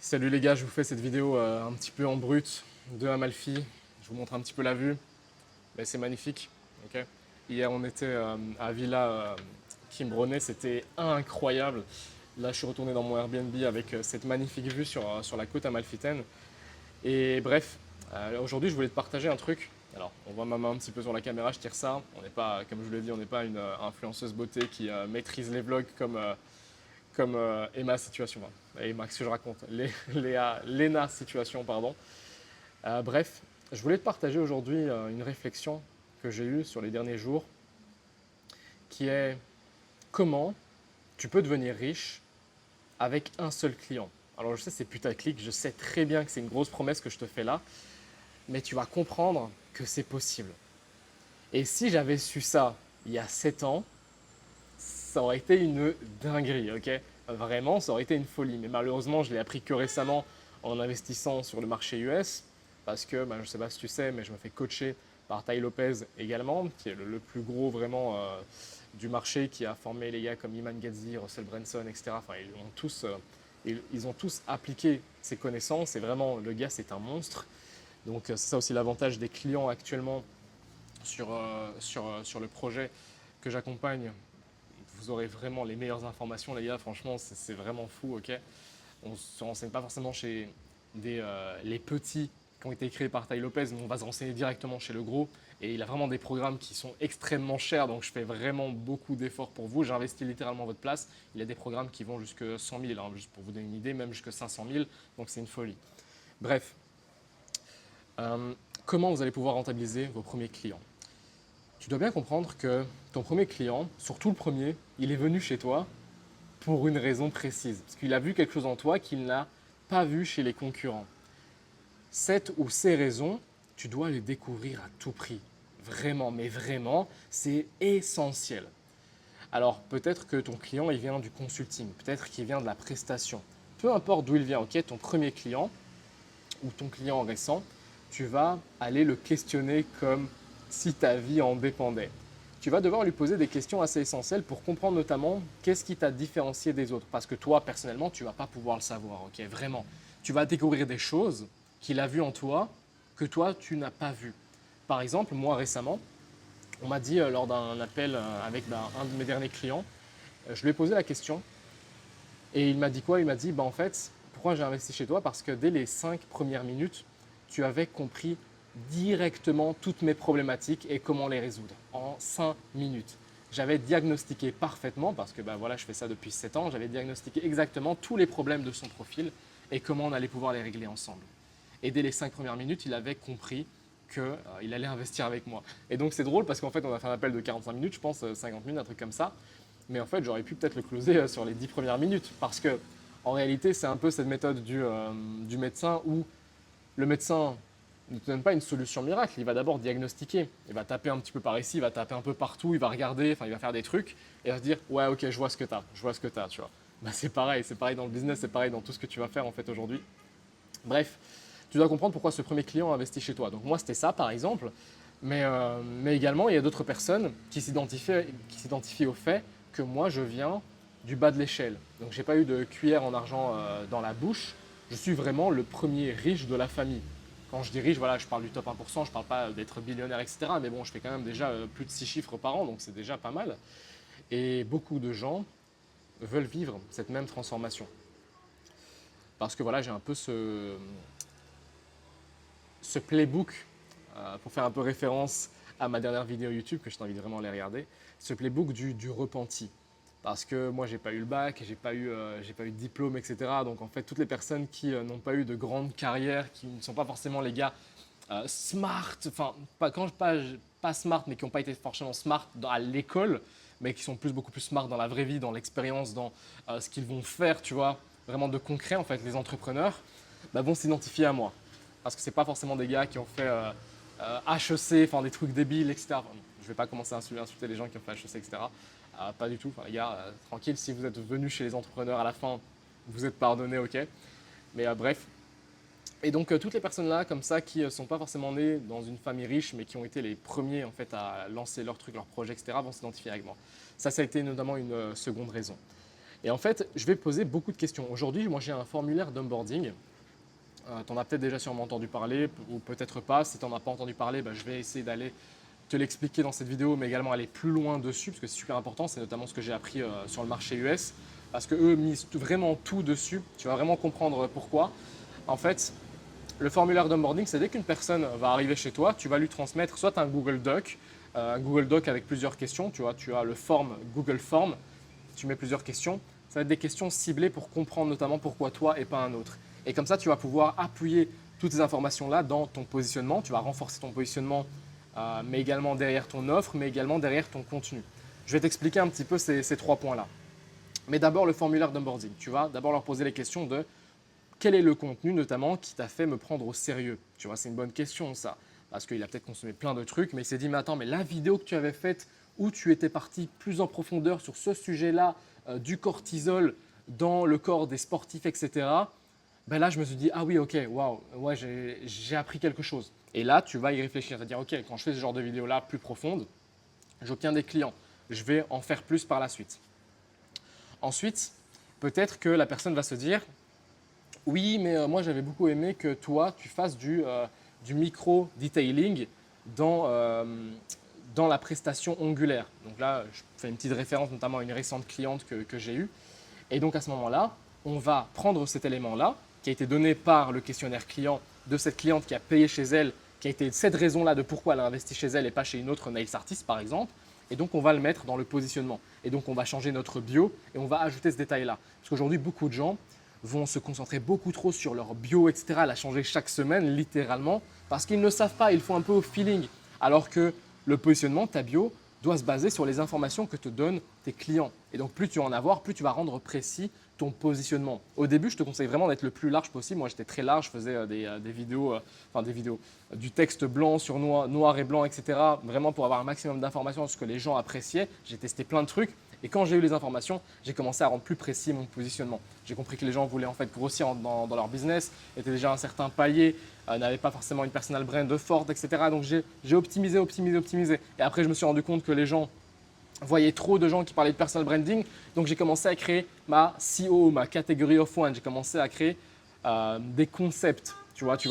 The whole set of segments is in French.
Salut les gars, je vous fais cette vidéo un petit peu en brut de Amalfi. Je vous montre un petit peu la vue. Mais c'est magnifique. Ok. Hier, on était à Villa Kimbroné, c'était incroyable. Là, je suis retourné dans mon Airbnb avec cette magnifique vue sur la côte amalfitaine. Et bref, aujourd'hui, je voulais te partager un truc. Alors, on voit ma main un petit peu sur la caméra, je tire ça. On n'est pas, comme je vous l'ai dit, on n'est pas une influenceuse beauté qui maîtrise les vlogs comme Emma Situation. Enfin, Emma, qu'est-ce que je raconte Lena Situation, pardon. Bref, je voulais te partager aujourd'hui une réflexion que j'ai eue sur les derniers jours, qui est comment tu peux devenir riche avec un seul client. Alors je sais, c'est putaclic, je sais très bien que c'est une grosse promesse que je te fais là, mais tu vas comprendre que c'est possible. Et si j'avais su ça il y a 7 ans, ça aurait été une dinguerie, ok? Vraiment, ça aurait été une folie. Mais malheureusement, je l'ai appris que récemment en investissant sur le marché US, parce que je ne sais pas si tu sais, mais je me fais coacher par Tai Lopez également, qui est le plus gros vraiment du marché, qui a formé les gars comme Iman Gadzhi, Russell Brunson, etc. Enfin, ils ont tous appliqué ces connaissances et vraiment, le gars, c'est un monstre. Donc, c'est ça aussi l'avantage des clients actuellement sur le projet que j'accompagne. Vous aurez vraiment les meilleures informations, les gars. Franchement, c'est vraiment fou, ok? On ne se renseigne pas forcément chez les petits qui ont été créés par Tai Lopez, mais on va se renseigner directement chez le gros. Et il a vraiment des programmes qui sont extrêmement chers, donc je fais vraiment beaucoup d'efforts pour vous. J'investis littéralement votre place. Il y a des programmes qui vont jusqu'à 100 000, hein, juste pour vous donner une idée, même jusqu'à 500 000, donc c'est une folie. Bref, euh, comment vous allez pouvoir rentabiliser vos premiers clients? Tu dois bien comprendre que ton premier client, surtout le premier, il est venu chez toi pour une raison précise. Parce qu'il a vu quelque chose en toi qu'il n'a pas vu chez les concurrents. Cette ou ces raisons, tu dois les découvrir à tout prix. Vraiment, mais vraiment, c'est essentiel. Alors peut-être que ton client, il vient du consulting, peut-être qu'il vient de la prestation. Peu importe d'où il vient, ok, ton premier client ou ton client récent, tu vas aller le questionner comme si ta vie en dépendait. Tu vas devoir lui poser des questions assez essentielles pour comprendre notamment qu'est-ce qui t'a différencié des autres. Parce que toi, personnellement, tu ne vas pas pouvoir le savoir, ok? Vraiment. Tu vas découvrir des choses qu'il a vues en toi que toi, tu n'as pas vues. Par exemple, moi récemment, on m'a dit lors d'un appel avec un de mes derniers clients, je lui ai posé la question et il m'a dit quoi? Il m'a dit, en fait, pourquoi j'ai investi chez toi? Parce que dès les 5 premières minutes, tu avais compris directement toutes mes problématiques et comment les résoudre en 5 minutes. J'avais diagnostiqué parfaitement, parce que voilà, je fais ça depuis 7 ans, j'avais diagnostiqué exactement tous les problèmes de son profil et comment on allait pouvoir les régler ensemble. Et dès les 5 premières minutes, il avait compris qu'il allait investir avec moi. Et donc c'est drôle parce qu'en fait, on a fait un appel de 45 minutes, je pense 50 minutes, un truc comme ça. Mais en fait, j'aurais pu peut-être le closer sur les 10 premières minutes. Parce que, en réalité, c'est un peu cette méthode du médecin où le médecin ne te donne pas une solution miracle. Il va d'abord diagnostiquer. Il va taper un petit peu par ici, il va taper un peu partout, il va regarder, enfin, il va faire des trucs et il va se dire ouais, ok, je vois ce que tu as, je vois ce que tu as, tu vois. C'est pareil dans le business, c'est pareil dans tout ce que tu vas faire en fait aujourd'hui. Bref, tu dois comprendre pourquoi ce premier client a investi chez toi. Donc, moi, c'était ça par exemple. Mais également, il y a d'autres personnes qui s'identifient au fait que moi, je viens du bas de l'échelle. Donc, je n'ai pas eu de cuillère en argent dans la bouche. Je suis vraiment le premier riche de la famille. Quand je dis riche, voilà, je parle du top 1%, je ne parle pas d'être billionnaire, etc. Mais bon, je fais quand même déjà plus de 6 chiffres par an, donc c'est déjà pas mal. Et beaucoup de gens veulent vivre cette même transformation. Parce que voilà, j'ai un peu ce playbook, pour faire un peu référence à ma dernière vidéo YouTube, que je t'invite vraiment à aller regarder, ce playbook du repenti. Parce que moi, j'ai pas eu le bac, j'ai pas eu de diplôme, etc. Donc en fait, toutes les personnes qui n'ont pas eu de grande carrière, qui ne sont pas forcément les gars smart, enfin, pas smart, mais qui n'ont pas été forcément smart à l'école, mais qui sont beaucoup plus smart dans la vraie vie, dans l'expérience, dans ce qu'ils vont faire, tu vois, vraiment de concret, en fait, les entrepreneurs, vont s'identifier à moi. Parce que ce n'est pas forcément des gars qui ont fait HEC, enfin des trucs débiles, etc. Enfin, je ne vais pas commencer à insulter les gens qui ont fait HEC, etc. Pas du tout. Enfin, les gars, tranquille, si vous êtes venus chez les entrepreneurs à la fin, vous êtes pardonnés, ok. Mais bref. Et donc, toutes les personnes là, comme ça, qui ne sont pas forcément nées dans une famille riche, mais qui ont été les premiers en fait à lancer leurs trucs, leurs projets, etc., vont s'identifier avec moi. Ça a été notamment une seconde raison. Et en fait, je vais poser beaucoup de questions. Aujourd'hui, moi, j'ai un formulaire d'onboarding. Tu en as peut-être déjà sûrement entendu parler ou peut-être pas. Si tu n'en as pas entendu parler, je vais essayer d'aller te l'expliquer dans cette vidéo, mais également aller plus loin dessus parce que c'est super important. C'est notamment ce que j'ai appris sur le marché US parce qu'eux misent vraiment tout dessus. Tu vas vraiment comprendre pourquoi. En fait, le formulaire d'onboarding, c'est dès qu'une personne va arriver chez toi, tu vas lui transmettre soit un Google Doc avec plusieurs questions. Tu vois, tu as le form Google Form, tu mets plusieurs questions. Ça va être des questions ciblées pour comprendre notamment pourquoi toi et pas un autre. Et comme ça, tu vas pouvoir appuyer toutes ces informations-là dans ton positionnement. Tu vas renforcer ton positionnement, mais également derrière ton offre, mais également derrière ton contenu. Je vais t'expliquer un petit peu ces 3 points-là. Mais d'abord, le formulaire d'onboarding. Tu vas d'abord leur poser les questions de quel est le contenu notamment qui t'a fait me prendre au sérieux. Tu vois, c'est une bonne question ça. Parce qu'il a peut-être consommé plein de trucs, mais il s'est dit, mais attends, mais la vidéo que tu avais faite où tu étais parti plus en profondeur sur ce sujet-là, du cortisol dans le corps des sportifs, etc. Ben là, je me suis dit, ah oui, ok, waouh, ouais, j'ai appris quelque chose. Et là, tu vas y réfléchir, c'est-à-dire, ok, quand je fais ce genre de vidéo-là plus profonde, j'obtiens des clients. Je vais en faire plus par la suite. Ensuite, peut-être que la personne va se dire, oui, mais moi j'avais beaucoup aimé que toi tu fasses du micro-detailing dans la prestation ongulaire. Donc là, je fais une petite référence notamment à une récente cliente que j'ai eue. Et donc à ce moment-là, on va prendre cet élément-là qui a été donné par le questionnaire client de cette cliente qui a payé chez elle, qui a été cette raison-là de pourquoi elle a investi chez elle et pas chez une autre nails artist par exemple. Et donc on va le mettre dans le positionnement. Et donc on va changer notre bio et on va ajouter ce détail-là. Parce qu'aujourd'hui, beaucoup de gens vont se concentrer beaucoup trop sur leur bio, etc., la changer chaque semaine, littéralement, parce qu'ils ne savent pas, ils font un peu au feeling. Alors que le positionnement, ta bio, doit se baser sur les informations que te donnent tes clients. Et donc, plus tu vas en avoir, plus tu vas rendre précis ton positionnement. Au début, je te conseille vraiment d'être le plus large possible. Moi, j'étais très large, je faisais des vidéos, du texte blanc sur noir et blanc, etc. Vraiment pour avoir un maximum d'informations sur ce que les gens appréciaient. J'ai testé plein de trucs. Et quand j'ai eu les informations, j'ai commencé à rendre plus précis mon positionnement. J'ai compris que les gens voulaient en fait grossir dans leur business, étaient déjà à un certain palier, n'avaient pas forcément une personal brand forte, etc. Donc j'ai optimisé. Et après, je me suis rendu compte que les gens voyaient trop de gens qui parlaient de personal branding. Donc j'ai commencé à créer ma CO, ma category of one. J'ai commencé à créer des concepts. Tu vois, tu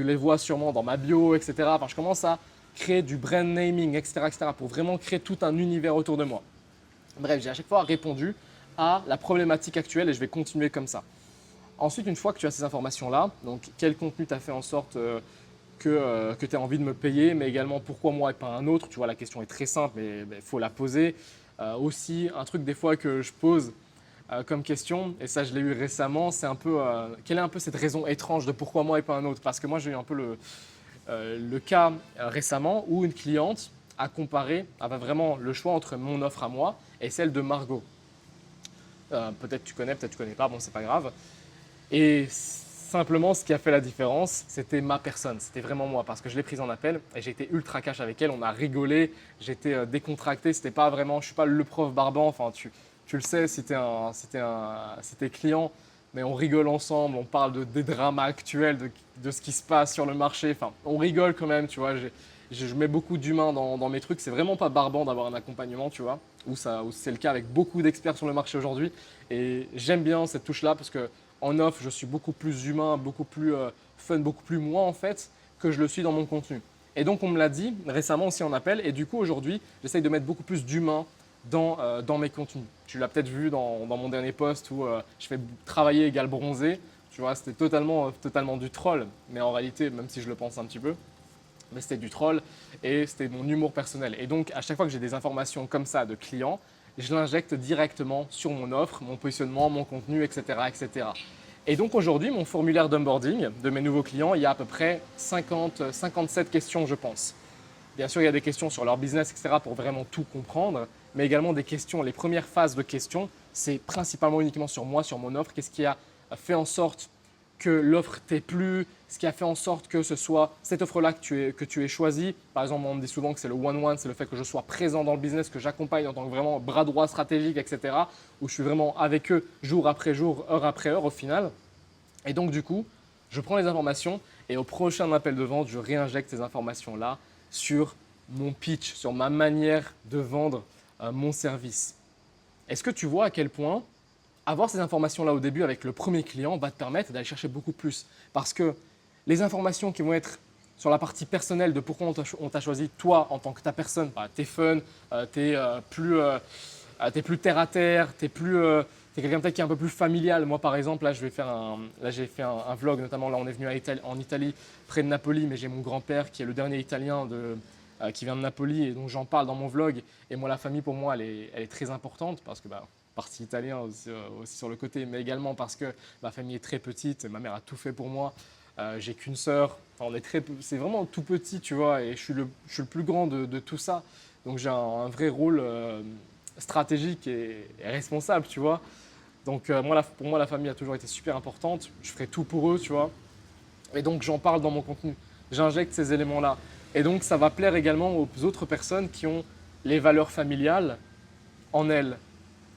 les vois sûrement dans ma bio, etc. Enfin, je commence à créer du brand naming, etc., pour vraiment créer tout un univers autour de moi. Bref, j'ai à chaque fois répondu à la problématique actuelle et je vais continuer comme ça. Ensuite, une fois que tu as ces informations-là, donc quel contenu t'a fait en sorte que tu as envie de me payer, mais également pourquoi moi et pas un autre. Tu vois, la question est très simple, mais il faut la poser. Aussi, un truc des fois que je pose comme question, et ça je l'ai eu récemment, c'est un peu quelle est un peu cette raison étrange de pourquoi moi et pas un autre. Parce que moi j'ai eu un peu le cas récemment où une cliente a comparé, avait vraiment le choix entre mon offre à moi et celle de Margot. Peut-être tu connais, peut-être tu connais pas, bon c'est pas grave. Et simplement ce qui a fait la différence, c'était ma personne, c'était vraiment moi parce que je l'ai prise en appel et j'ai été ultra cash avec elle, on a rigolé, j'étais décontracté, c'était pas vraiment, je suis pas le prof barbant, enfin tu le sais si t'es client, mais on rigole ensemble, on parle des dramas actuels, de ce qui se passe sur le marché, enfin on rigole quand même, tu vois, je mets beaucoup d'humain dans mes trucs, c'est vraiment pas barbant d'avoir un accompagnement, tu vois, où c'est le cas avec beaucoup d'experts sur le marché aujourd'hui et j'aime bien cette touche-là parce que en off, je suis beaucoup plus humain, beaucoup plus fun, beaucoup plus moi en fait que je le suis dans mon contenu. Et donc on me l'a dit récemment aussi en appel et du coup aujourd'hui, j'essaye de mettre beaucoup plus d'humain dans mes contenus. Tu l'as peut-être vu dans mon dernier post où je fais travailler égale bronzer. Tu vois, c'était totalement du troll, mais en réalité, même si je le pense un petit peu, mais c'était du troll et c'était mon humour personnel. Et donc, à chaque fois que j'ai des informations comme ça de clients, je l'injecte directement sur mon offre, mon positionnement, mon contenu, etc. etc. Et donc aujourd'hui, mon formulaire d'onboarding de mes nouveaux clients, il y a à peu près 57 questions, je pense. Bien sûr, il y a des questions sur leur business, etc. pour vraiment tout comprendre, mais également des questions. Les premières phases de questions, c'est principalement uniquement sur moi, sur mon offre. Qu'est-ce qui a fait en sorte que l'offre t'ait plu, ce qui a fait en sorte que ce soit cette offre-là que tu aies choisie. Par exemple, on me dit souvent que c'est le one-one, c'est le fait que je sois présent dans le business, que j'accompagne en tant que vraiment bras droit stratégique, etc. Où je suis vraiment avec eux jour après jour, heure après heure au final. Et donc du coup, je prends les informations et au prochain appel de vente, je réinjecte ces informations-là sur mon pitch, sur ma manière de vendre mon service. Est-ce que tu vois à quel point avoir ces informations-là au début avec le premier client va te permettre d'aller chercher beaucoup plus. Parce que les informations qui vont être sur la partie personnelle de pourquoi on t'a choisi toi en tant que ta personne, bah, t'es fun, t'es plus terre à terre, t'es quelqu'un peut-être qui est un peu plus familial. Moi par exemple, là j'ai fait un vlog, notamment là on est venu en Italie, près de Napoli, mais j'ai mon grand-père qui est le dernier Italien qui vient de Napoli et donc j'en parle dans mon vlog. Et moi la famille pour moi elle est très importante parce que bah, partie italien aussi sur le côté, mais également parce que ma famille est très petite, ma mère a tout fait pour moi. J'ai qu'une sœur, enfin, c'est vraiment tout petit, tu vois, et je suis le plus grand de tout ça. Donc j'ai un vrai rôle stratégique et responsable, tu vois. Donc pour moi, la famille a toujours été super importante. Je ferai tout pour eux, tu vois. Et donc j'en parle dans mon contenu. J'injecte ces éléments-là. Et donc ça va plaire également aux autres personnes qui ont les valeurs familiales en elles.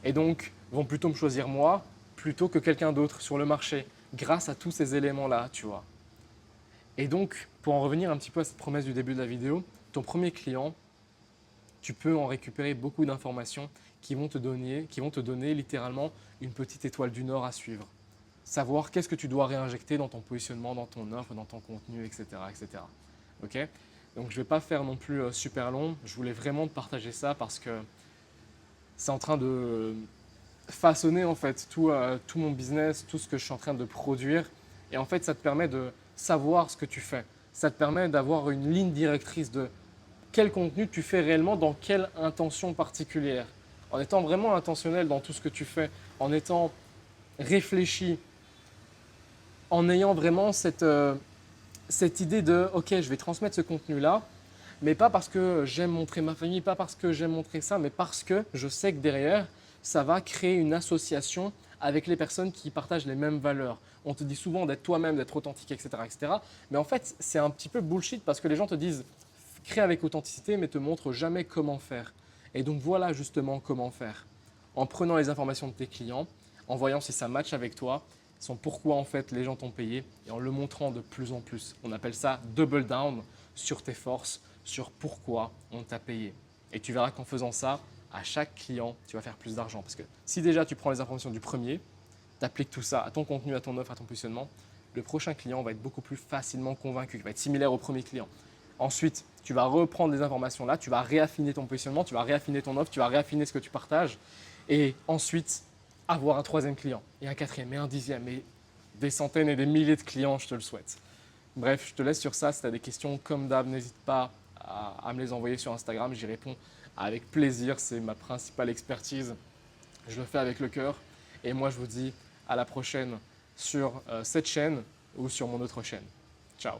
Et donc vont plutôt me choisir moi plutôt que quelqu'un d'autre sur le marché grâce à tous ces éléments-là, tu vois. Et donc, pour en revenir un petit peu à cette promesse du début de la vidéo, ton premier client, tu peux en récupérer beaucoup d'informations qui vont te donner littéralement une petite étoile du Nord à suivre. Savoir qu'est-ce que tu dois réinjecter dans ton positionnement, dans ton offre, dans ton contenu, etc. etc. Ok. Donc, je ne vais pas faire non plus super long. Je voulais vraiment te partager ça parce que c'est en train de façonner en fait tout mon business, tout ce que je suis en train de produire. Et en fait, ça te permet de savoir ce que tu fais. Ça te permet d'avoir une ligne directrice de quel contenu tu fais réellement, dans quelle intention particulière. En étant vraiment intentionnel dans tout ce que tu fais, en étant réfléchi, en ayant vraiment cette idée de « ok, je vais transmettre ce contenu-là », mais pas parce que j'aime montrer ma famille, pas parce que j'aime montrer ça, mais parce que je sais que derrière, ça va créer une association avec les personnes qui partagent les mêmes valeurs. On te dit souvent d'être toi-même, d'être authentique, etc., etc. Mais en fait, c'est un petit peu bullshit parce que les gens te disent crée avec authenticité, mais te montrent jamais comment faire. Et donc voilà justement comment faire. En prenant les informations de tes clients, en voyant si ça match avec toi, son pourquoi en fait les gens t'ont payé et en le montrant de plus en plus. On appelle ça double down sur tes forces, sur pourquoi on t'a payé. Et tu verras qu'en faisant ça, à chaque client, tu vas faire plus d'argent. Parce que si déjà tu prends les informations du premier, tu appliques tout ça à ton contenu, à ton offre, à ton positionnement, le prochain client va être beaucoup plus facilement convaincu, il va être similaire au premier client. Ensuite, tu vas reprendre les informations là, tu vas réaffiner ton positionnement, tu vas réaffiner ton offre, tu vas réaffiner ce que tu partages. Et ensuite, avoir un troisième client, et un quatrième, et un dixième, et des centaines et des milliers de clients, je te le souhaite. Bref, je te laisse sur ça. Si tu as des questions, comme d'hab, n'hésite pas à me les envoyer sur Instagram. J'y réponds avec plaisir. C'est ma principale expertise. Je le fais avec le cœur. Et moi, je vous dis à la prochaine sur cette chaîne ou sur mon autre chaîne. Ciao.